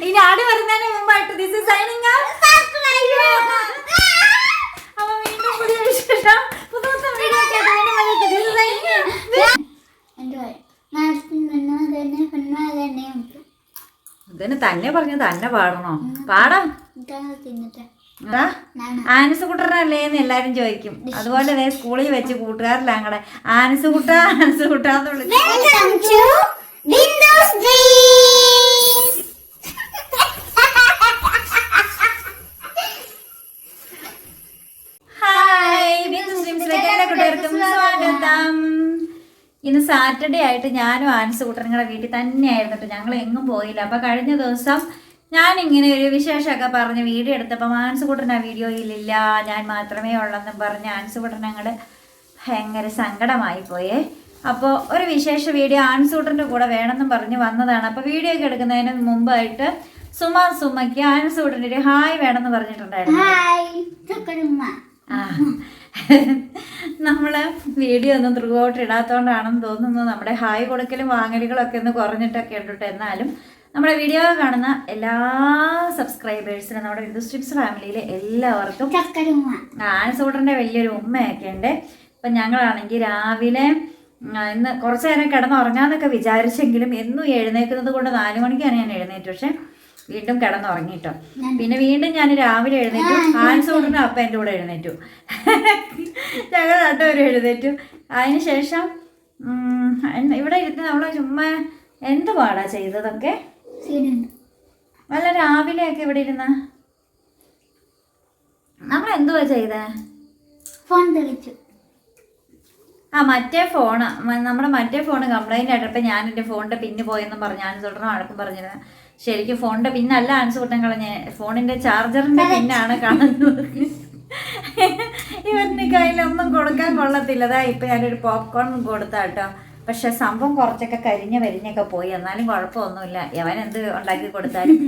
ഇനി ആട് വരുന്നതിന് മുമ്പായിട്ട് ദിസ് ഇസ് സൈനിങ് അപ്പൊ വീണ്ടും പുതിയ വിശേഷം പുതിയ വീഡിയോ ഇതിന് തന്നെ പറഞ്ഞു തന്നെ പാടണോ പാടാം ആനസ് കുട്ടനല്ലേന്ന് എല്ലാരും ചോദിക്കും. അതുപോലെ സ്കൂളിൽ വെച്ച് കൂട്ടുകാരെല്ലാം കൂടെ ആനസ് കുട്ടാന്ന് വിളിച്ചു. സ്വാഗതം. ഇന്ന് സാറ്റർഡേ ആയിട്ട് ഞാനും ആനസ് കുട്ടനുങ്ങളുടെ വീട്ടിൽ തന്നെയായിരുന്നു കേട്ടോ. ഞങ്ങൾ എങ്ങും പോയില്ല. അപ്പൊ കഴിഞ്ഞ ദിവസം ഞാനിങ്ങനെ ഒരു വിശേഷമൊക്കെ പറഞ്ഞ് വീഡിയോ എടുത്തപ്പോൾ ആൻസ് കുട്ടൻ ആ വീഡിയോയിലില്ല, ഞാൻ മാത്രമേ ഉള്ളെന്നും പറഞ്ഞ് ആൻസ് കുട്ടൻ ഞങ്ങൾ ഭയങ്കര സങ്കടമായി പോയേ. അപ്പോൾ ഒരു വിശേഷ വീഡിയോ ആൻസ് കുട്ടൻ്റെ കൂടെ വേണമെന്നും പറഞ്ഞ് വന്നതാണ്. അപ്പോൾ വീഡിയോ ഒക്കെ എടുക്കുന്നതിന് മുമ്പായിട്ട് സുമയ്ക്ക് ആൻസ് കുട്ടൻ്റെ ഒരു ഹായ് വേണമെന്ന് പറഞ്ഞിട്ടുണ്ടായിരുന്നു. നമ്മൾ വീഡിയോ ഒന്നും ത്രൂ ഔട്ട് ഇടാത്തതുകൊണ്ടാണെന്ന് തോന്നുന്നു നമ്മുടെ ഹായ് കൊടുക്കലും വാങ്ങലുകളൊക്കെ ഒന്ന് കുറഞ്ഞിട്ടൊക്കെ ഉണ്ട്. എന്നാലും നമ്മുടെ വീഡിയോ കാണുന്ന എല്ലാ സബ്സ്ക്രൈബേഴ്സിനും നമ്മുടെ ഇൻഡസ്ട്രീസ് ഫാമിലിയിലെ എല്ലാവർക്കും ആൻസ് കുട്ടൻ്റെ വലിയൊരു ഉമ്മയൊക്കെ ഉണ്ട്. ഇപ്പം ഞങ്ങളാണെങ്കിൽ രാവിലെ ഇന്ന് കുറച്ച് നേരം കിടന്നുറങ്ങാമെന്നൊക്കെ വിചാരിച്ചെങ്കിലും എന്നും എഴുന്നേക്കുന്നത് കൊണ്ട് 4 മണിക്കാണ് ഞാൻ എഴുന്നേറ്റു. പക്ഷെ വീണ്ടും കിടന്നുറങ്ങിട്ടോ. പിന്നെ വീണ്ടും ഞാൻ രാവിലെ എഴുന്നേറ്റു. ആൻസ് കുട്ടൻ്റെ അപ്പം എൻ്റെ കൂടെ എഴുന്നേറ്റു. ഞങ്ങൾ രണ്ടുപേരും എഴുന്നേറ്റു. അതിന് ശേഷം ഇവിടെ ഇരുന്ന് നമ്മൾ ചുമ്മാ എന്ത് പാടാ ചെയ്തതൊക്കെ. വല്ല രാവിലെയൊക്കെ ഇവിടെ ഇരുന്ന നമ്മൾ എന്തുവാ ചെയ്തേ? ഫോൺ തെളിച്ചു. മറ്റേ ഫോണ് നമ്മുടെ മറ്റേ ഫോണ് കംപ്ലൈന്റ് ആയിട്ടപ്പോൾ ഞാൻ എൻ്റെ ഫോണിൻ്റെ പിന്ന് പോയെന്നും പറഞ്ഞു ആൻസ് കുട്ടനും വഴക്കും പറഞ്ഞിരുന്നത്. ശരിക്കും ഫോണിൻ്റെ പിന്നല്ല ആൻസ് കുട്ടൻ കളഞ്ഞ്, ഫോണിൻ്റെ ചാർജറിൻ്റെ പിന്നാണ് കാണുന്നത്. ഇവരുടെ കയ്യിലൊന്നും കൊടുക്കാൻ കൊള്ളത്തില്ലതാ. ഇപ്പം ഞാനൊരു പോപ്കോൺ കൊടുത്താട്ടോ. പക്ഷെ സംഭവം കുറച്ചൊക്കെ കരിഞ്ഞൊക്കെ പോയി. എന്നാലും കുഴപ്പമൊന്നുമില്ല. യവൻ എന്ത് ഉണ്ടാക്കി കൊടുത്താലും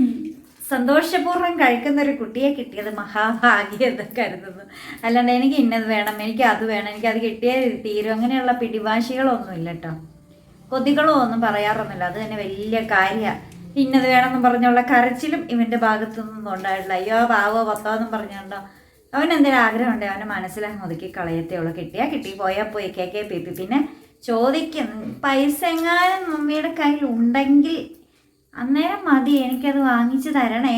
സന്തോഷപൂർവ്വം കഴിക്കുന്ന ഒരു കുട്ടിയെ കിട്ടിയത് മഹാഭാഗ്യം എന്ന് കരുതുന്നു. അല്ലാണ്ട് എനിക്ക് ഇന്നത് വേണം, എനിക്ക് അത് വേണം, എനിക്കത് കിട്ടിയേ തീരും, അങ്ങനെയുള്ള പിടിവാശികളൊന്നുമില്ല കേട്ടോ. കൊതികളോ ഒന്നും പറയാറൊന്നുമില്ല. അത് തന്നെ വലിയ കാര്യമാണ്. ഇന്നത് വേണമെന്ന് പറഞ്ഞുള്ള കരച്ചിലും ഇവൻ്റെ ഭാഗത്തു നിന്നൊന്നും ഉണ്ടായിട്ടില്ല. അയ്യോ പാവോ പത്തോ എന്നും പറഞ്ഞുകൊണ്ടോ അവൻ എന്തെങ്കിലും ആഗ്രഹം ഉണ്ടെങ്കിൽ അവനെ മനസ്സിലാക്കി ഒതുക്കി കളയത്തേ ഉള്ളൂ. കിട്ടിയാൽ കിട്ടി, പോയാൽ പോയി, കേക്കേ പിപ്പി. പിന്നെ ചോദിക്കും പൈസ എങ്ങാനും മമ്മിയുടെ കയ്യിൽ ഉണ്ടെങ്കിൽ അന്നേരം മതി, എനിക്കത് വാങ്ങിച്ചു തരണേ,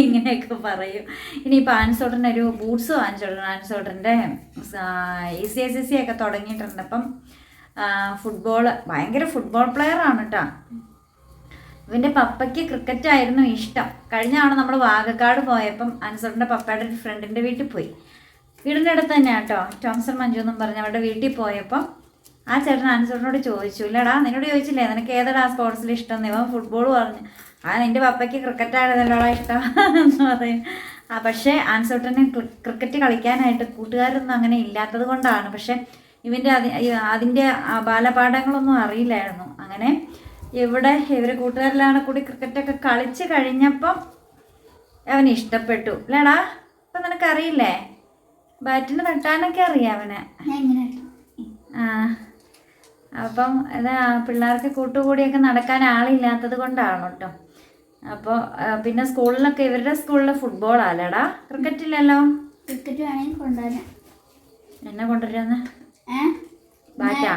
ഇങ്ങനെയൊക്കെ പറയും. ഇനിയിപ്പോൾ ആൻസ് കുട്ടൻ്റെ ഒരു ബൂട്ട്സ് വാങ്ങിച്ചു കൊടുക്കണം. ആൻസ് കുട്ടൻ്റെ ECSSC ഒക്കെ തുടങ്ങിയിട്ടുണ്ട്. അപ്പം ഭയങ്കര ഫുട്ബോൾ പ്ലെയറാണ് കേട്ടോ. ഇവൻ്റെ പപ്പയ്ക്ക് ക്രിക്കറ്റ് ആയിരുന്നു ഇഷ്ടം. കഴിഞ്ഞ തവണ നമ്മൾ വാഗക്കാട് പോയപ്പം ആൻസ് കുട്ടൻ്റെ പപ്പയുടെ ഒരു ഫ്രണ്ടിൻ്റെ വീട്ടിൽ പോയി. വീടിൻ്റെ അടുത്ത് തന്നെയാണ് കേട്ടോ, ടോംസൺ മഞ്ജു എന്നും പറഞ്ഞ് അവരുടെ വീട്ടിൽ പോയപ്പം ആ ചേട്ടൻ ആൻസ് കുട്ടനോട് ചോദിച്ചു, ഇല്ലടാ നിന്നോട് ചോദിച്ചില്ലേ നിനക്ക് ഏതാടാ സ്പോർട്സിൽ ഇഷ്ടം എന്ന്. ഇവൻ ഫുട്ബോൾ പറഞ്ഞു. നിൻ്റെ പപ്പയ്ക്ക് ക്രിക്കറ്റ് ആയിരുന്നല്ലോടാ ഇഷ്ടം എന്ന് പറയും. പക്ഷേ ആൻസ് കുട്ടന് ക്രിക്കറ്റ് കളിക്കാനായിട്ട് കൂട്ടുകാരൊന്നും അങ്ങനെ ഇല്ലാത്തത് കൊണ്ടാണ്. പക്ഷെ ഇവൻ്റെ അതിൻ്റെ ബാലപാഠങ്ങളൊന്നും അറിയില്ലായിരുന്നു. അങ്ങനെ ഇവർ കൂട്ടുകാരിലാണ് കൂടി ക്രിക്കറ്റൊക്കെ കളിച്ച് കഴിഞ്ഞപ്പം അവന് ഇഷ്ടപ്പെട്ടു. അല്ലേടാ? അപ്പം നിനക്കറിയില്ലേ ബാറ്റിന് തട്ടാനൊക്കെ അറിയാം അവന്. അപ്പം പിള്ളേർക്ക് കൂട്ടുകൂടിയൊക്കെ നടക്കാൻ ആളില്ലാത്തത് കൊണ്ടാണ് കേട്ടോ. അപ്പോൾ പിന്നെ സ്കൂളിലൊക്കെ ഇവരുടെ സ്കൂളിൽ ഫുട്ബോളാല്ലേടാ, ക്രിക്കറ്റ് ഇല്ലല്ലോ. ക്രിക്കറ്റ് വേണമെങ്കിൽ കൊണ്ടുവരാം. എന്നെ കൊണ്ടുവരാന്ന് ബാറ്റാ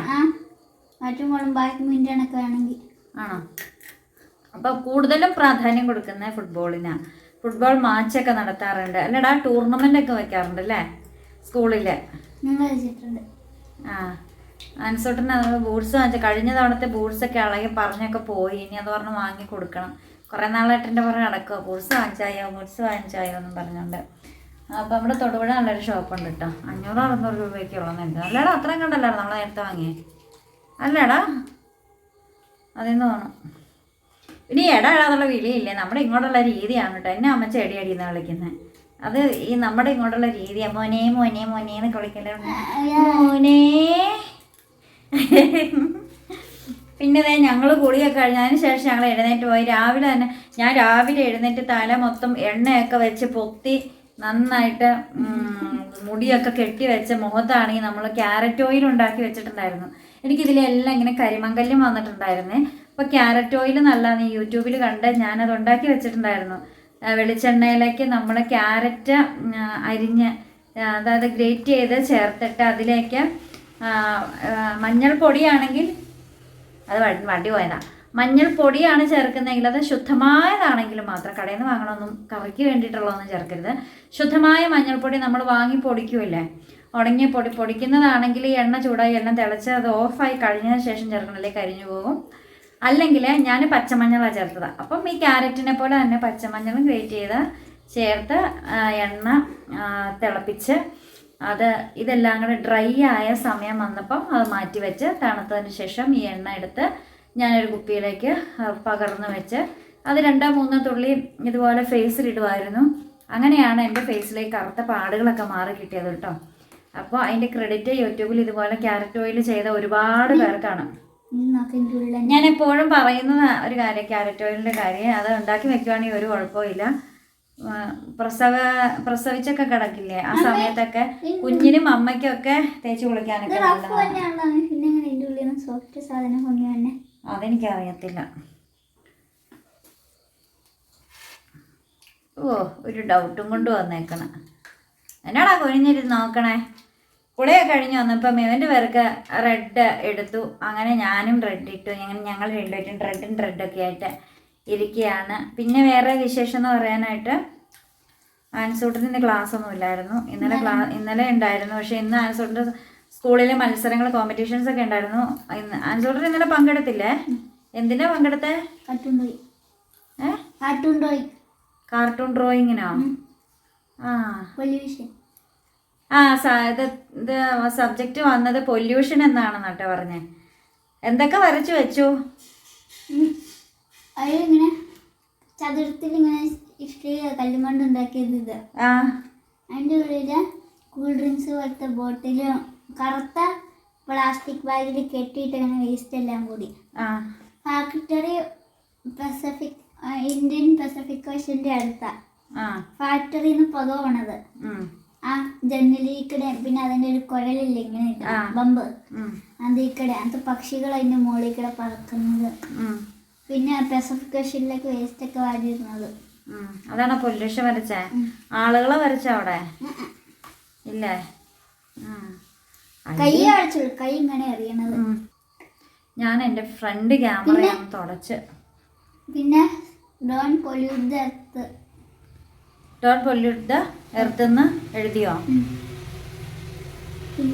ബാഡ്മിൻ്റണൊക്കെ വേണമെങ്കിൽ ആണോ? അപ്പോൾ കൂടുതലും പ്രാധാന്യം കൊടുക്കുന്നത് ഫുട്ബോളിനാണ്. ഫുട്ബോൾ മാച്ചൊക്കെ നടത്താറുണ്ട് അല്ലേടാ, ടൂർണമെൻ്റ് ഒക്കെ വെക്കാറുണ്ട് അല്ലേ സ്കൂളിൽ? ആൻസ് കുട്ടന് ബൂട്ട്സ് വാങ്ങിച്ച കഴിഞ്ഞ തവണത്തെ ബൂട്ട്സൊക്കെ ഇളകി പറഞ്ഞൊക്കെ പോയി. ഇനി അത് പറഞ്ഞ് വാങ്ങി കൊടുക്കണം. കുറേ നാളായിട്ട് എൻ്റെ പുറകെ നടക്കുക, ബൂട്ട്സ് വാങ്ങിച്ചായോ എന്നും പറഞ്ഞുകൊണ്ട്. അപ്പോൾ നമ്മുടെ തൊടുപുഴ നല്ലൊരു ഷോപ്പുണ്ട് കേട്ടോ. 500-600 രൂപയ്ക്കുള്ളതുണ്ട്. അല്ലേടാ? അത്രയും കണ്ടല്ലായിരുന്നു നമ്മൾ നേരത്തെ വാങ്ങിയേ അല്ലേടാ? അതിന്ന് തോന്നും. ഇനി എടാന്നുള്ള വിളിയില്ലേ, നമ്മുടെ ഇങ്ങോട്ടുള്ള രീതിയാണ് കേട്ടോ. എന്നെ അമ്മച്ച എടിയെന്ന് വിളിക്കുന്നത്. അത് ഈ നമ്മുടെ ഇങ്ങോട്ടുള്ള രീതിയാണ്. മോനെ മോനെ മോനെ എന്നൊക്കെ വിളിക്കല്ലേ മോനെ. പിന്നെ ഞങ്ങൾ കുളിയൊക്കെ കഴിഞ്ഞതിന് ശേഷം ഞങ്ങൾ എഴുന്നേറ്റ് പോയി. ഞാൻ രാവിലെ എഴുന്നേറ്റ് തല മൊത്തം എണ്ണയൊക്കെ വെച്ച് പൊത്തി നന്നായിട്ട് മുടിയൊക്കെ കെട്ടി വെച്ച മുഖത്താണെങ്കിൽ നമ്മൾ ക്യാരറ്റ് ഓയിൽ ഉണ്ടാക്കി വെച്ചിട്ടുണ്ടായിരുന്നു. എനിക്കിതിലെല്ലാം ഇങ്ങനെ കരിമങ്കല്യം വന്നിട്ടുണ്ടായിരുന്നേ. അപ്പോൾ ക്യാരറ്റ് ഓയിൽ നല്ലതാണ് യൂട്യൂബിൽ കണ്ട് ഞാനത് ഉണ്ടാക്കി വെച്ചിട്ടുണ്ടായിരുന്നു. വെളിച്ചെണ്ണയിലേക്ക് നമ്മൾ ക്യാരറ്റ് അരിഞ്ഞ് അതായത് ഗ്രേറ്റ് ചെയ്ത് ചേർത്തിട്ട് അതിലേക്ക് മഞ്ഞൾപ്പൊടിയാണെങ്കിൽ അത് വണ്ടി പോയതാണ്. മഞ്ഞൾപ്പൊടിയാണ് ചേർക്കുന്നതെങ്കിൽ അത് ശുദ്ധമായതാണെങ്കിലും മാത്രം, കടയിൽ നിന്ന് വാങ്ങണമെന്നും കറിക്ക് വേണ്ടിയിട്ടുള്ളതൊന്നും ചേർക്കരുത്. ശുദ്ധമായ മഞ്ഞൾപ്പൊടി നമ്മൾ വാങ്ങി പൊടിക്കുമല്ലേ, ഉണങ്ങിയ പൊടിക്കുന്നതാണെങ്കിൽ ഈ എണ്ണ ചൂടായി എണ്ണ തിളച്ച് അത് ഓഫായി കഴിഞ്ഞതിന് ശേഷം ചേർക്കണല്ലേ കരിഞ്ഞു പോകും. അല്ലെങ്കിൽ ഞാൻ പച്ചമഞ്ഞളാണ് ചേർത്തത്. അപ്പം ഈ ക്യാരറ്റിനെ പോലെ തന്നെ പച്ചമഞ്ഞളും ഗ്രേറ്റ് ചെയ്ത് ചേർത്ത് എണ്ണ തിളപ്പിച്ച് ഇതെല്ലാം കൂടെ ഡ്രൈ ആയ സമയം വന്നപ്പം അത് മാറ്റി വെച്ച് തണുത്തതിന് ശേഷം ഈ എണ്ണ എടുത്ത് ഞാനൊരു കുപ്പിയിലേക്ക് പകർന്ന് വെച്ച് അത് 2-3 തുള്ളി ഇതുപോലെ ഫേസിലിടുമായിരുന്നു. അങ്ങനെയാണ് എൻ്റെ ഫേസിലേക്ക് കറുത്ത പാടുകളൊക്കെ മാറി കിട്ടിയത് കേട്ടോ. അപ്പോൾ അതിൻ്റെ ക്രെഡിറ്റ് യൂട്യൂബിൽ ഇതുപോലെ ക്യാരറ്റ് ഓയിൽ ചെയ്ത ഒരുപാട് പേർക്കാണ്. ഞാൻ എപ്പോഴും പറയുന്ന ഒരു കാര്യം ക്യാരറ്റ് ഓയിലിൻ്റെ കാര്യം, അത് ഉണ്ടാക്കി വെക്കുവാണെങ്കിൽ ഒരു കുഴപ്പമില്ല. പ്രസവിച്ചൊക്കെ കിടക്കില്ലേ ആ സമയത്തൊക്കെ കുഞ്ഞിനും അമ്മയ്ക്കും ഒക്കെ തേച്ച് കുളിക്കാനൊക്കെ അതെനിക്കറിയത്തില്ല. ഒരു ഡൗട്ടും കൊണ്ട് വന്നേക്കണം. എന്നാടാ കുഞ്ഞിരുന്ന് നോക്കണേ. കുളിയൊക്കെ കഴിഞ്ഞ് വന്നപ്പം ഇവൻ്റെ പേർക്ക് റെഡ് എടുത്തു. അങ്ങനെ ഞാനും റെഡ് ഇട്ടു. ഞങ്ങൾ രണ്ടുപേരും റെഡൊക്കെ ആയിട്ട് ഇരിക്കുകയാണ്. പിന്നെ വേറെ വിശേഷം എന്ന് പറയാനായിട്ട് ആൻസൂട്ടത്തിൻ്റെ ക്ലാസ് ഒന്നും ഇല്ലായിരുന്നു. ഇന്നലെ ഉണ്ടായിരുന്നു. പക്ഷെ ഇന്ന് ആൻസൂട്ടിൻ്റെ സ്കൂളിലെ മത്സരങ്ങൾ കോമ്പറ്റീഷൻസ് ഒക്കെ ഉണ്ടായിരുന്നു. ആൻസൂട്ടൻ ഇന്നലെ പങ്കെടുത്തില്ലേ? എന്തിനാ പങ്കെടുത്തേ? കാർട്ടൂൺ ഡ്രോയിങ്ങിനോ? ഇത് സബ്ജക്റ്റ് വന്നത് പൊല്യൂഷൻ എന്നാണെന്ന് കേട്ടോ പറഞ്ഞേ. എന്തൊക്കെ വരച്ചു വെച്ചു? ഇങ്ങനെ ചതുരത്തിൽ ഇങ്ങനെ കല്ലുകൊണ്ട് ഉണ്ടാക്കിയത് ഇത്. അതിൻ്റെ ഉള്ളില് കൂൾ ഡ്രിങ്ക്സ് പോലത്തെ ബോട്ടിലും കറുത്ത പ്ലാസ്റ്റിക് ബാഗിൽ കെട്ടിയിട്ട് ഇങ്ങനെ വേസ്റ്റ് എല്ലാം കൂടി ഫാക്ടറി ഇന്ത്യൻ പസഫിക് ഓഷന്റെ അടുത്ത ഫാക്ടറിന്ന് പുക പോണത്. ആ ജനലിക്കടെ പിന്നെ അതിന്റെ ഒരു കുഴലില്ലേ ഇങ്ങനെ ബമ്പ്, അതിക്കടെ അത് പക്ഷികൾ അതിന്റെ മുകളിൽ കൂടെ പറക്കുന്നത്. പിന്നെ പസഫിക് ഓഷനിലേക്ക് വേസ്റ്റ് ഒക്കെ വാരിയിരുന്നത്. അതാണ് പൊല്യൂഷൻ വരച്ചേ. ആളുകളെ വരച്ച അവിടെ ഇല്ലേ? കൈ അടച്ചുള്ളൂ, കൈ ഇങ്ങനെ അറിയണത്. ഞാൻ എൻ്റെ ഫ്രണ്ട് ക്യാമറ തുടച്ച്. പിന്നെ ഡോൺ പൊല്യൂട്ട് ദ എർത്ത് എന്ന് എഴുതിയോ?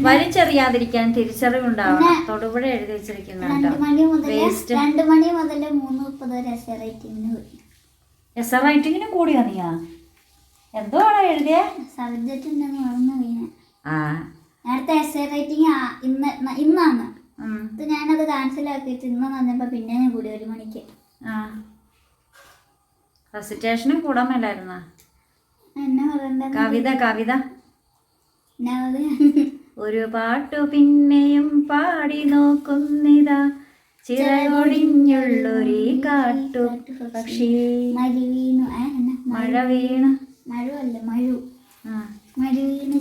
വലിച്ചെറിയാതിരിക്കാൻ തിരിച്ചറിവുണ്ടാവണം. തൊടുപുഴ എഴുതി വെച്ചിരിക്കുന്നുണ്ട്. 2 മണി മുതൽ 3:30 വരെ എസ്സേ റൈറ്റിങ്ങിനും കൂടിയാ നീയാ? എന്തോ ആണോ എഴുതിയേ? സബ്ജക്റ്റ് ഉണ്ടെന്ന് മറന്നു വീണ. നേരത്തെ എസ്സേ റൈറ്റിംഗ് ഇന്നാണ്. ഞാനത് ക്യാൻസൽ ആക്കിയിട്ട് ഇന്ന് വന്നപ്പോ പിന്നെ ഞാൻ കൂടി 1 മണിക്ക്. റെസിറ്റേഷനും കൂടാൻ മേലായിരുന്ന എന്നാ പറയണ്ട? കവിത ഒരു പാട്ടു പിന്നെയും പാടി നോക്കുന്നിതാ ചിറകൊടിഞ്ഞുള്ളൊരു കാട്ടു പക്ഷി. മഴ വീണ്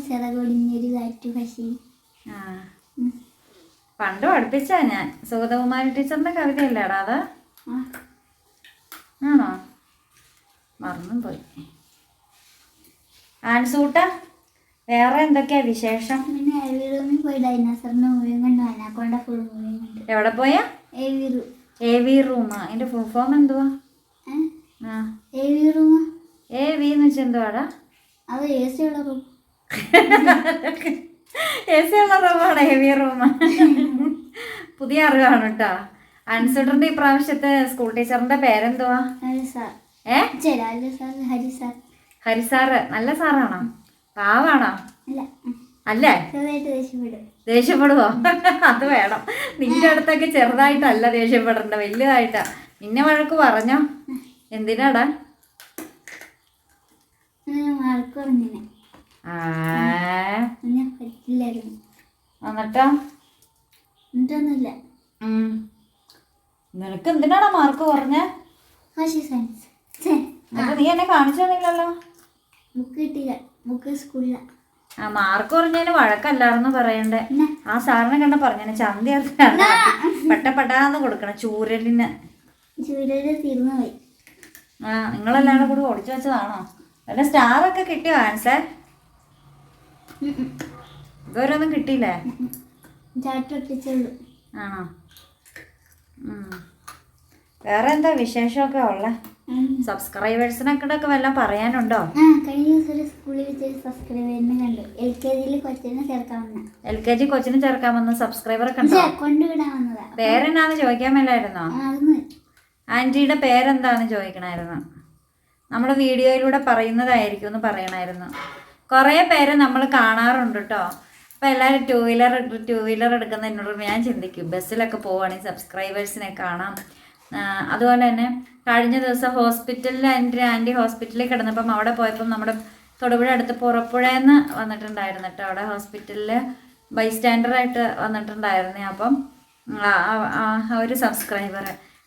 ചിറകൊടിഞ്ഞൊരു കാറ്റു പക്ഷി. പണ്ട് പഠിപ്പിച്ചാ ഞാൻ. സുഗതകുമാരി ടീച്ചറിന്റെ കവിതയല്ലേടാ അത്? ആണോ? മറന്നും പോയി. ആൻസൂട്ട വേറെ എന്തൊക്കെയാ വിശേഷം? പിന്നെ റൂമിൽ പോയി ഡൈനോസറിന്റെ മൂവിയും കണ്ടു. അനാക്കൊണ്ട ഫുൾ മൂവിയും കണ്ടു. എവിടെ പോയാ? AV room. അതിന്റെ ഫുൾ ഫോം എന്തുവാ? AV എന്ന് വെച്ചാൽ എന്തുവാടാ? അത് AC ഉള്ള റൂം. AC ഉള്ള റൂമാണ് AV റൂം. പുതിയ അറിവാണ് കേട്ടോ. ആൻസൂട്ടറിന്റെ ഇപ്രാവശ്യത്തെ സ്കൂൾ ടീച്ചറിന്റെ പേരെന്തുവാ? ഹരിസാറ്. നല്ല സാറാണോ? പാവാണോ? അല്ലേ? ദേഷ്യപ്പെടുവോ? അത് വേണം. നിന്റെ അടുത്തൊക്കെ ചെറുതായിട്ടല്ല ദേഷ്യപ്പെടണ്ട, വലുതായിട്ടാ. നിന്നെ വഴക്ക് പറഞ്ഞോ? എന്തിനാടാ? എന്നിട്ടോ? നിനക്ക് എന്തിനാടാ മാർക്ക് കുറഞ്ഞ? നീ എന്നെ കാണിച്ചു തന്നില്ലല്ലോ. ബുക്ക് കിട്ടിയില്ല. ബുക്ക് സ്കൂളില. ആ മാർക്ക് കുറഞ്ഞതിന് വഴക്കല്ലാർന്ന് പറയണ്ടേ. ആ സാറിനെ കണ്ട പറഞ്ഞു ചന്തി പെട്ടപ്പെട്ടാന്ന് കൊടുക്കണം ചൂരലിന്. തീർന്നു പോയി. ആ നിങ്ങളെല്ലാവരും കൂടി ഓടിച്ചു വെച്ചതാണോ? വല്ല സ്റ്റാറൊക്കെ കിട്ടിയോ ആൻസർ? ഇതുവരെ ഒന്നും കിട്ടിയില്ലേ? ആണോ? വേറെ എന്താ വിശേഷമൊക്കെ ഉള്ള? സബ്സ്ക്രൈബേഴ്സിനൊക്കെ വല്ലതും പറയാനുണ്ടോ? കഴിഞ്ഞ ദിവസം സ്കൂളിൽ വെച്ചൊരു സബ്സ്ക്രൈബറിനെ കണ്ടു. LKG കൊച്ചിനെ ചേർക്കാൻ വന്ന സബ്സ്ക്രൈബറൊക്കെ ഉണ്ടോ? കൊണ്ടുവിടാൻ വന്നതാ. പേരെന്നാന്ന് ചോദിക്കാൻ മേലായിരുന്നോ? ആൻറ്റിയുടെ പേരെന്താന്ന് ചോദിക്കണമായിരുന്നു. നമ്മുടെ വീഡിയോയിലൂടെ പറയുന്നതായിരിക്കും എന്ന് പറയണമായിരുന്നു. കുറേ പേരെ നമ്മൾ കാണാറുണ്ട് കേട്ടോ. അപ്പോൾ എല്ലാവരും ടൂ വീലർ എടുക്കുന്നതിനോട് ഞാൻ ചിന്തിക്കും ബസ്സിലൊക്കെ പോവുകയാണെങ്കിൽ സബ്സ്ക്രൈബേഴ്സിനെ കാണാം. അതുപോലെ തന്നെ കഴിഞ്ഞ ദിവസം ഹോസ്പിറ്റലിൽ ആൻറ്റി ഹോസ്പിറ്റലിൽ കിടന്നപ്പം അവിടെ പോയപ്പം നമ്മുടെ തൊടുപുഴ അടുത്ത് പുറപ്പുഴയെന്ന് വന്നിട്ടുണ്ടായിരുന്നു കേട്ടോ. അവിടെ ഹോസ്പിറ്റലിൽ ബൈസ്റ്റാൻഡറായിട്ട് വന്നിട്ടുണ്ടായിരുന്നേ. അപ്പം ഒരു സബ്സ്ക്രൈബർ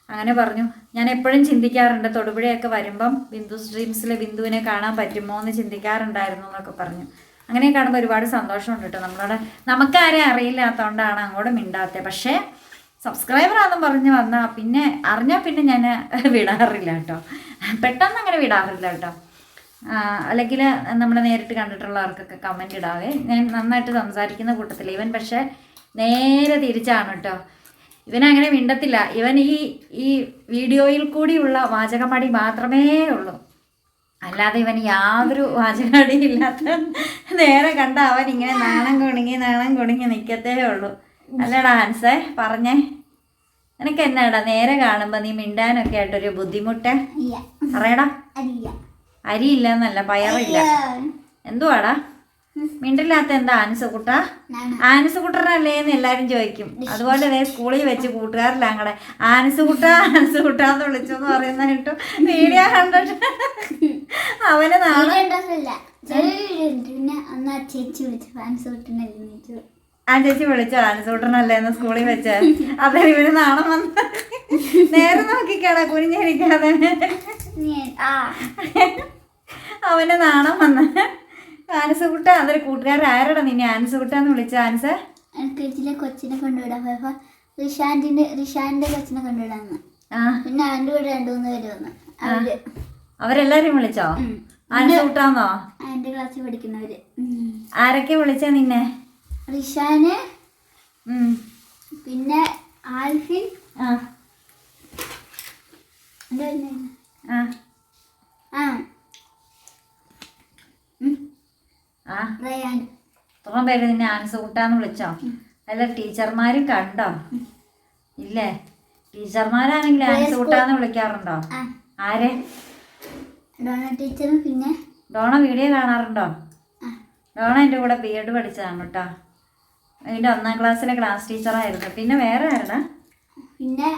അങ്ങനെ പറഞ്ഞു, ഞാൻ എപ്പോഴും ചിന്തിക്കാറുണ്ട് തൊടുപുഴയൊക്കെ വരുമ്പം ബിന്ദു സ്ട്രീംസിലെ ബിന്ദുവിനെ കാണാൻ പറ്റുമോ എന്ന് ചിന്തിക്കാറുണ്ടായിരുന്നു എന്നൊക്കെ പറഞ്ഞു. അങ്ങനെ കാണുമ്പോൾ ഒരുപാട് സന്തോഷമുണ്ട് കേട്ടോ. നമുക്കാരെയും അറിയില്ലാത്തതുകൊണ്ടാണ് അങ്ങോട്ട് മിണ്ടാത്തത്. പക്ഷേ സബ്സ്ക്രൈബറാണെന്നും പറഞ്ഞ് വന്നാൽ പിന്നെ അറിഞ്ഞാൽ പിന്നെ ഞാൻ വിടാറില്ല കേട്ടോ. പെട്ടെന്ന് അങ്ങനെ വിടാറില്ല കേട്ടോ. അല്ലെങ്കിൽ നമ്മൾ നേരിട്ട് കണ്ടിട്ടുള്ളവർക്കൊക്കെ കമൻറ്റ് ഇടാവേ. ഞാൻ നന്നായിട്ട് സംസാരിക്കുന്ന കൂട്ടത്തിൽ ഇവൻ പക്ഷേ നേരെ തിരിച്ചാണ് കേട്ടോ. ഇവനങ്ങനെ മിണ്ടത്തില്ല. ഇവൻ ഈ വീഡിയോയിൽ കൂടിയുള്ള വാചകമടി മാത്രമേ ഉള്ളൂ. അല്ലാതെ ഇവൻ യാതൊരു വാചകമടിയും ഇല്ലാത്ത നേരെ കണ്ട അവൻ ഇങ്ങനെ നാണം കുണുങ്ങി നിൽക്കത്തേ ഉള്ളൂ. അല്ലടാ ആൻസേ പറഞ്ഞേ, നിനക്ക് എന്നാടാ നേരെ കാണുമ്പോൾ നീ മിണ്ടാനൊക്കെ ആയിട്ടൊരു ബുദ്ധിമുട്ട്? പറയടാ. അരിയില്ല എന്നല്ല, പയറില്ല. എന്തുവാടാ മിണ്ടില്ലാത്ത? എന്താ ആൻസുകുട്ട? ആൻസുകുട്ടനല്ലേന്ന് എല്ലാരും ചോദിക്കും. അതുപോലെ ഇതേ സ്കൂളിൽ വെച്ച് കൂട്ടുകാരെല്ലാം കൂടെ ആൻസുകുട്ടാന്ന് വിളിച്ചെന്ന് പറയുന്നതായിട്ട് വീഡിയോ കണ്ടിട്ട് അവന് ചേച്ചി വിളിച്ചോ ആൻസുകുട്ടനല്ലേന്ന് സ്കൂളിൽ വെച്ച്. അതെ ഇവന് നാണം വന്ന് നേരെ നോക്കിക്കാടാ കുനിഞ്ഞിരിക്കാതെ അവന് നാണം വന്ന്. ആൻസുകുട്ട അതൊരു കൂട്ടുകാരൻ ആരോടാ നിന്നെ ആൻസുകുട്ടാന്ന് വിളിച്ച? ആൻസ് കൊച്ചിനെ കൊണ്ടുവിടാൻ പോയപ്പോ റിഷാന്റെ കൊച്ചിനെ കൊണ്ടുവിടാന്ന്. പിന്നെ അവന്റെ കൂടെ 2-3 പേര് വന്നു. അവരെല്ലാരും വിളിച്ചോ ആൻസുകുട്ടാന്നോ? എന്റെ ക്ലാസ്സിൽ പഠിക്കുന്നവര്. ആരൊക്കെ വിളിച്ച നിന്നെ? റിഷാന്, പിന്നെ ആൽഫിൻ, ഇത്രയും പേര് നിന്നെ ആൻസുകുട്ടാന്ന് വിളിച്ചോ? അല്ല ടീച്ചർമാരും കണ്ടോ? ഇല്ലേ? ടീച്ചർമാരാണെങ്കിൽ ആൻസുകുട്ടാന്ന് വിളിക്കാറുണ്ടോ? ആരെ? ഡോണ ടീച്ചറും. പിന്നെ ഡോണ വീഡിയോ കാണാറുണ്ടോ? ഡോണ എൻ്റെ കൂടെ B.Ed പഠിച്ചതാണ് കേട്ടോ. അതിൻ്റെ 1ാം ക്ലാസ്സിലെ ക്ലാസ് ടീച്ചറായിരുന്നു. പിന്നെ വേറെ ആരുടാ? പിന്നെ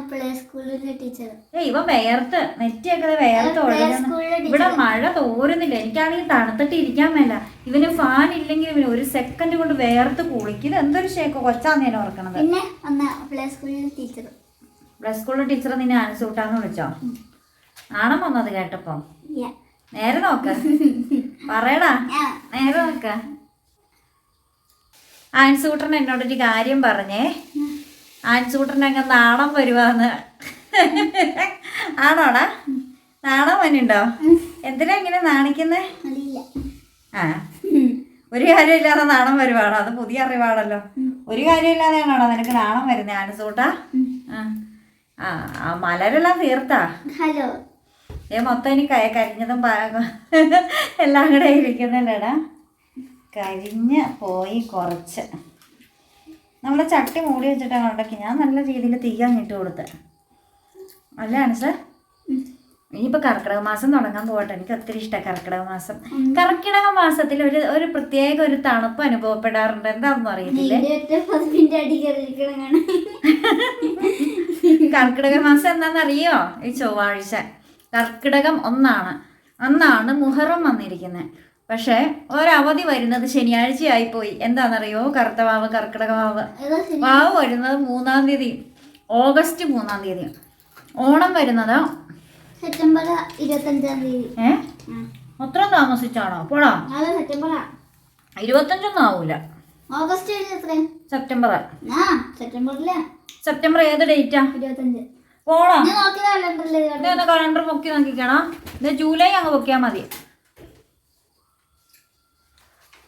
പ്ലേ സ്കൂളിലെ ടീച്ചർ. ഇവ വേർത്ത് നെറ്റിയൊക്കെ വേർത്ത് ഒഴുകുന്നു. ഇവിടെ മഴ തോരുന്നില്ല. എനിക്കാണെങ്കിൽ തണുത്തിട്ട് ഇരിക്കാൻ മേല. ഇവന് ഫാൻ ഇല്ലെങ്കിൽ ഇവന് ഒരു സെക്കൻഡ് കൊണ്ട് വേർത്ത് കുളിക്കും. ഇത് എന്തൊരു ഷേക്കോ കൊച്ചാന്നേനെ ഓർക്കണത്. പിന്നെ പ്ലേ സ്കൂളിലെ ടീച്ചർ. പ്ലേ സ്കൂളിലെ ടീച്ചർ നിന്നെ ആൻസുകുട്ടാന്ന് വിളിച്ചോ? നാണം വന്നത് കേട്ടപ്പോ? നേരെ നോക്ക് പറയടാ, നേരെ നോക്ക. ആൻസുകുട്ടൻ എന്നോടൊരു കാര്യം പറഞ്ഞേ. ആൻസുകുട്ടൻ അങ്ങ് നാണം വരുവാന്ന്. ആണോടാ? നാണം വന്നുണ്ടോ? എന്തിനാ ഇങ്ങനെ നാണിക്കുന്നേ? ഒരു കാര്യമില്ലാതെ നാണം വരുവാണോ? അത് പുതിയ അറിവാണല്ലോ. ഒരു കാര്യമില്ലാതെയാണോടാ നിനക്ക് നാണം വരുന്നേ ആൻസുകുട്ടാ? മലരെല്ലാം തീർത്താ? ഹലോ മൊത്തം ഇനി കരിഞ്ഞതും എല്ലാം കൂടെ ഇരിക്കുന്നില്ലടാ. കരിഞ്ഞ് പോയി കുറച്ച്. നമ്മളെ ചട്ടി മൂടി വെച്ചിട്ടാണ് ഉണ്ടാക്കി. ഞാൻ നല്ല രീതിയിൽ തീയാങ്ങിട്ട് കൊടുത്ത്. അല്ല ആൻസർ? ഇനിയിപ്പോൾ കർക്കിടക മാസം തുടങ്ങാൻ പോകട്ടെ. എനിക്ക് ഒത്തിരി ഇഷ്ടമാണ് കർക്കിടക മാസം. കർക്കിടക മാസത്തിൽ ഒരു പ്രത്യേക ഒരു തണുപ്പ് അനുഭവപ്പെടാറുണ്ട്. എന്താണെന്ന് അറിയത്തില്ലേ? കർക്കിടക മാസം എന്താണെന്നറിയോ? ഈ ചൊവ്വാഴ്ച കർക്കിടകം 1 അന്നാണ് മുഹറം വന്നിരിക്കുന്നത്. പക്ഷേ ഒരവധി വരുന്നത് ശനിയാഴ്ചയായിപ്പോയി. എന്താണെന്നറിയോ? കറുത്ത വാവ്, കർക്കിടക വാവ്. വാവ് വരുന്നത് 3-ാം തീയതി, ഓഗസ്റ്റ് 3-ാം തീയതി. ഓണം വരുന്നത് സെപ്റ്റംബർ 25-ാം തീയതി. അത്ര താമസിച്ചാണോ? പോടാ, നാളെ സെപ്റ്റംബറാ. 25 ആവൂല. ഓഗസ്റ്റ് എത്ര? സെപ്റ്റംബർ. സെപ്റ്റംബറില്. സെപ്റ്റംബർ ഏത് ഡേറ്റാ? 25. പോടാ, ഞാൻ നോക്കിയ കലണ്ടറിൽ കലണ്ടർ പൊക്കി നോക്കിക്കണം. ഇത് ജൂലൈ അങ്ങ് പൊക്കിയാൽ മതി.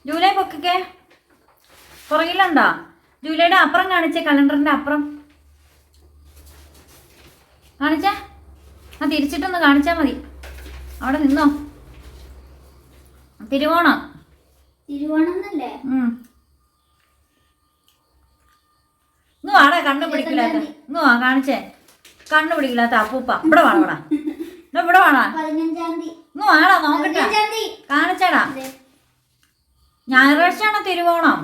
ജൂലൈ പൊക്കിക്കേ. പുറകിലുണ്ടാ? ജൂലൈയുടെ അപ്പുറം കാണിച്ചേ, കലണ്ടറിന്റെ അപ്പുറം കാണിച്ചേ. ആ തിരിച്ചിട്ടൊന്ന് കാണിച്ചാൽ മതി. അവിടെ നിന്നോ. തിരുവോണം. തിരുവോണമെന്നല്ലേ? ഇങ്ങ് വാടാ, കണ്ണു പിടിക്കില്ലാത്ത. ഇങ്ങ് വാ, കാണിച്ചേ. കണ്ണു പിടിക്കില്ലാത്ത അപ്പൂപ്പ. ഇവിടെ വേണം, ഇവിടെ ഇവിടെ വേണോ? 15-ാം തീയതി. ഇങ്ങ് വാടാ, നോക്കട്ടെ. കാണിച്ചേടാ. ഞായറാഴ്ചയാണോ തിരുവോണം?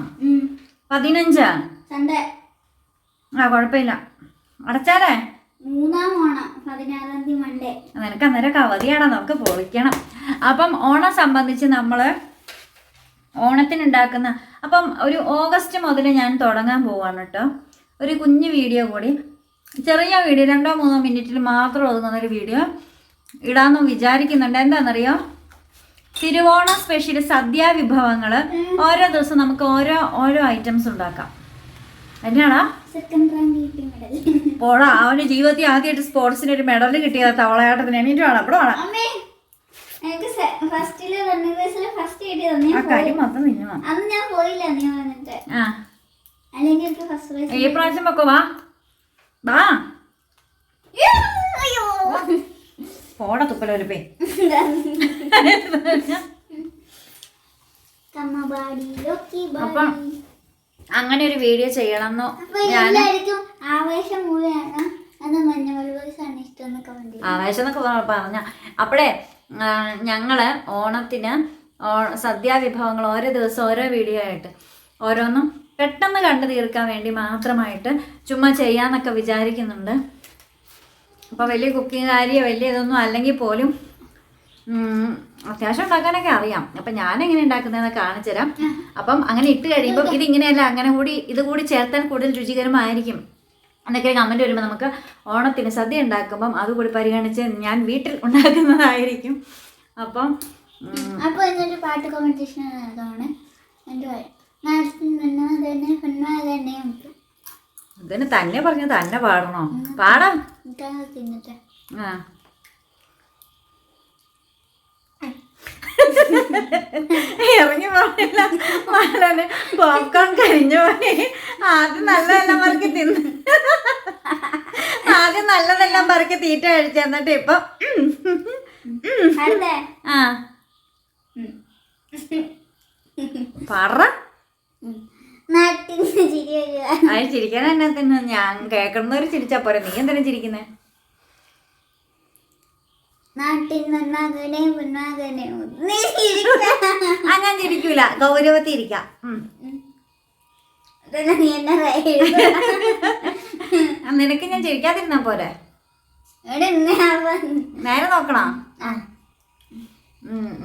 15. സൺഡേ. ആ, കുഴപ്പമില്ല. അടച്ചാലേ 3-ാം ഓണം 16-ാം തീയതി മൺഡേ. നിനക്ക് അന്നേരം അവധിയാടാ, നമുക്ക് പൊളിക്കണം. അപ്പം ഓണം സംബന്ധിച്ച് നമ്മൾ ഓണത്തിനുണ്ടാക്കുന്ന, അപ്പം ഒരു ഓഗസ്റ്റ് മുതൽ ഞാൻ തുടങ്ങാൻ പോവാണ് കേട്ടോ. ഒരു കുഞ്ഞു വീഡിയോ കൂടി, ചെറിയ വീഡിയോ, 2-3 മിനിറ്റിൽ മാത്രം ഒതുങ്ങുന്നൊരു വീഡിയോ ഇടാമെന്ന് വിചാരിക്കുന്നുണ്ട്. എന്താണെന്നറിയോ? തിരുവോണ സ്പെഷ്യൽ സദ്യാ വിഭവങ്ങൾ. ഓരോ ദിവസം നമുക്ക് ഓരോ ഐറ്റംസ് ഉണ്ടാക്കാം. എന്നാടാ? പോടാ, അവന്റെ ജീവിതത്തിൽ ആദ്യമായിട്ട് സ്പോർട്സിന് ഒരു മെഡൽ കിട്ടിയത് തവളയാട്ടത്തിന്. എണീറ്റ് വേണം, അവിടെ വേണം. ആ കാര്യം മൊത്തം നിന്നു. ഈ പ്രാവശ്യം വെക്കോ? വാ വാ, പോടാ തുപ്പലൊരു പേ. അപ്പം അങ്ങനെ ഒരു വീഡിയോ ചെയ്യണമെന്നോ ആവേശം എന്നൊക്കെ പറഞ്ഞ അപ്പഴേ ഞങ്ങള് ഓണത്തിന് സദ്യാവിഭവങ്ങൾ ഓരോ ദിവസം ഓരോ വീഡിയോ ആയിട്ട് ഓരോന്നും പെട്ടെന്ന് കണ്ടു തീർക്കാൻ വേണ്ടി മാത്രമായിട്ട് ചുമ്മാ ചെയ്യാന്നൊക്കെ വിചാരിക്കുന്നുണ്ട്. അപ്പോൾ വലിയ കുക്കിംഗ് കാര്യമോ വലിയ ഇതൊന്നും അല്ലെങ്കിൽ പോലും അത്യാവശ്യം ഉണ്ടാക്കാനൊക്കെ അറിയാം. അപ്പം ഞാനെങ്ങനെ ഉണ്ടാക്കുന്നതെന്ന് കാണിച്ചു തരാം. അപ്പം അങ്ങനെ ഇട്ട് കഴിയുമ്പം ഇതിങ്ങനെയല്ല, അങ്ങനെ കൂടി ഇത് കൂടി ചേർത്താൽ കൂടുതൽ രുചികരമായിരിക്കും എന്നൊക്കെ കമൻറ്റ് വരുമ്പോൾ നമുക്ക് ഓണത്തിന് സദ്യ ഉണ്ടാക്കുമ്പം അതുകൂടി പരിഗണിച്ച് ഞാൻ വീട്ടിൽ ഉണ്ടാക്കുന്നതായിരിക്കും. അപ്പം എന്നൊരു പാട്ട് കോമ്പറ്റീഷൻ നടത്തുകയാണ്. ഇതിന് തന്നെ പറഞ്ഞ് തന്നെ പാടണോ? പാടാം. ആ ഇറങ്ങി പോയില്ല. മലന് പോപ്കോൺ കരിഞ്ഞു പോയി. ആദ്യം നല്ലതെല്ലാം പറക്കി തിന്ന്, ആദ്യം നല്ലതെല്ലാം പറക്കി തീറ്റ കഴിച്ചു. എന്നിട്ട് ഇപ്പം ആ പറ. അത് ചിരിക്കാൻ എന്നാ തന്നെ? ഞാൻ കേൾക്കുന്നവര് ചിരിച്ചാ പോരെ, നീ എന്തിനാ ചിരിക്കുന്നേ? ഞാൻ ചിരിക്കൂല, ഗൗരവത്തിൽ ഇരിക്കാം. നിനക്ക് ഞാൻ ചിരിക്കാതിരുന്നാ പോരെ? നേരെ നോക്കണോ?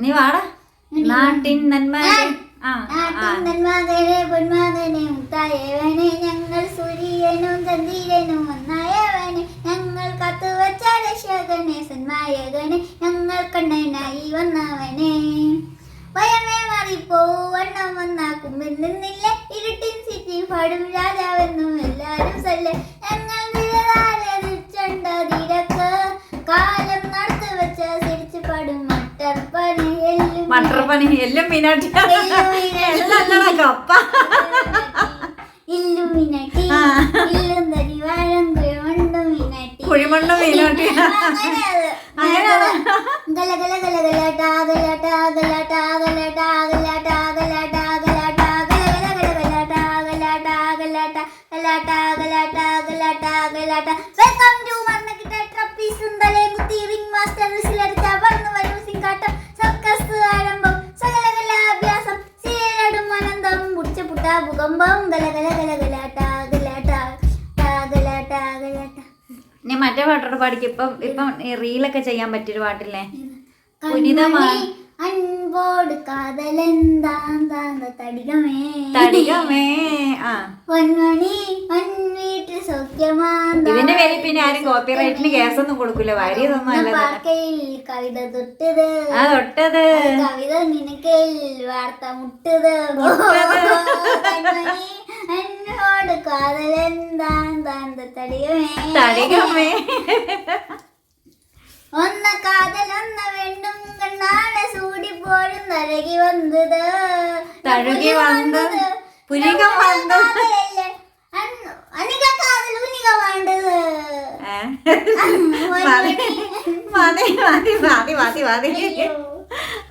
നീ വാടാ. നാട്ടിൻ നന്മകനെ പൊന്മകനെ മുത്തായവനെ, ഞങ്ങൾ സൂര്യനും ചന്ദ്രനും ഒന്നായവനെ, ഞങ്ങൾ കാത്തുവച്ച രക്ഷകനെ സന്മായകനെ, ഞങ്ങൾ കണ്ണനായി വന്നവനെ. ഭയമേ മാറിപ്പോവണ്ണം വന്നാക്കും നിന്നില്ല, ഇരുട്ടിൻ സിറ്റി പാടും രാജാവെന്നും എല്ലാരും സല്ലേ. ഞങ്ങൾ നിരക്ക് കാലം നടത്തു വെച്ച സിരിച്ചു പാടും മട്ടർപ്പണി എല്ലാം മീനാട്ടി കപ്പ കുഴിമണ്ണും മീനാട്ടി വെൽക്കം ടു മർണക്കിട്ട ട്രപ്പീസ് ഉണ്ടല്ലേ കുത്തി റിംഗ് മാസ്റ്റർ വിസിലടിച്ച പറന്നു വരും സിംഗാട്ടം സർക്കസ് ആരംഭം സകലകലാഭ്യാസം സീരടും അനന്തം മുടിച്ച പുട്ട ഭൂകമ്പം നീ മറ്റേ പാട്ടോട് പാടിക്കും. ഇപ്പം റീലൊക്കെ ചെയ്യാൻ പറ്റിയൊരു പാട്ടില്ലേ? പുനിതമായി അൻപോട് കാതലെന്താന്താന്ത തടികമേ തടികമേ. ആ പൊന്മണി പൊൻവീട്ടിൽ സൗഖ്യമാന്ത ഇതിന്റെ പേരിൽ പിന്നെ ആരും കോപ്പിറൈറ്റിന് കേസൊന്നും കൊടുക്കൂല. വരിയതൊന്നും അല്ല. പാക്കയിൽ കവിത തൊട്ടത് ആ തൊട്ടത് കവിത നിനക്കയിൽ വാർത്ത മുട്ടത് പൊന്മണി എന്നോട് കാതലെന്താന്താന്ത തടികമേ തടികമേ. ഒന്ന കാതലൊന്ന വെണ്ണും കണ്ണാണ് സൂടിപ്പോഴും തഴകി വന്നത് തഴുകി വന്നത് പുരികം വന്നത്. അനിക കാതൽ ഉനിക വേണ്ടത്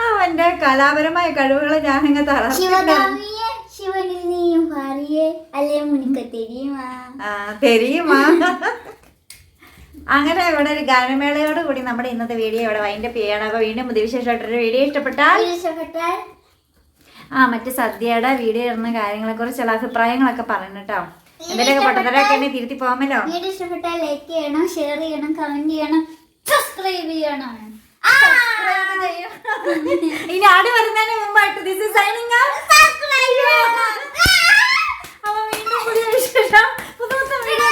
അവന്റെ കലാപരമായ കഴിവുകളെ ഞാനങ്ങ് തളർത്തി. ശിവകാമിയെ ശിവനിൽ നീയും ഭാര്യയെ അല്ലേ മുനിക്ക തെരിയുമാ. അങ്ങനെ ഇവിടെ ഒരു ഗാനമേളയോട് കൂടി നമ്മുടെ ഇന്നത്തെ വീഡിയോ ഇവിടെ വൈൻഡപ്പ് ചെയ്യണം. അപ്പൊ വീണ്ടും പുതിയ വിശേഷമായിട്ടൊരു വീഡിയോ ഇഷ്ടപ്പെട്ടാൽ മറ്റു സദ്യയുടെ വീഡിയോ ഇടുന്ന കാര്യങ്ങളെ കുറിച്ചുള്ള അഭിപ്രായങ്ങളൊക്കെ പറഞ്ഞു കേട്ടോ. എന്തെങ്കിലുമൊക്കെ പൊട്ടത്തരൊക്കെ ഉണ്ടെങ്കിൽ തിരുത്തി പോകാമല്ലോ. വീഡിയോ ഇഷ്ടപ്പെട്ടാൽ ലൈക്ക് ചെയ്യണം, ഷെയർ ചെയ്യണം, കമന്റ് ചെയ്യണം, സബ്സ്ക്രൈബ് ചെയ്യണം. ഇനി ആട് വരുന്നതിന് മുമ്പായിട്ട് ദിസ് ഈസ് സൈനിങ് ഔട്ട്. അപ്പൊ വീണ്ടും പുതിയ വിശേഷം പുതിയ വീഡിയോ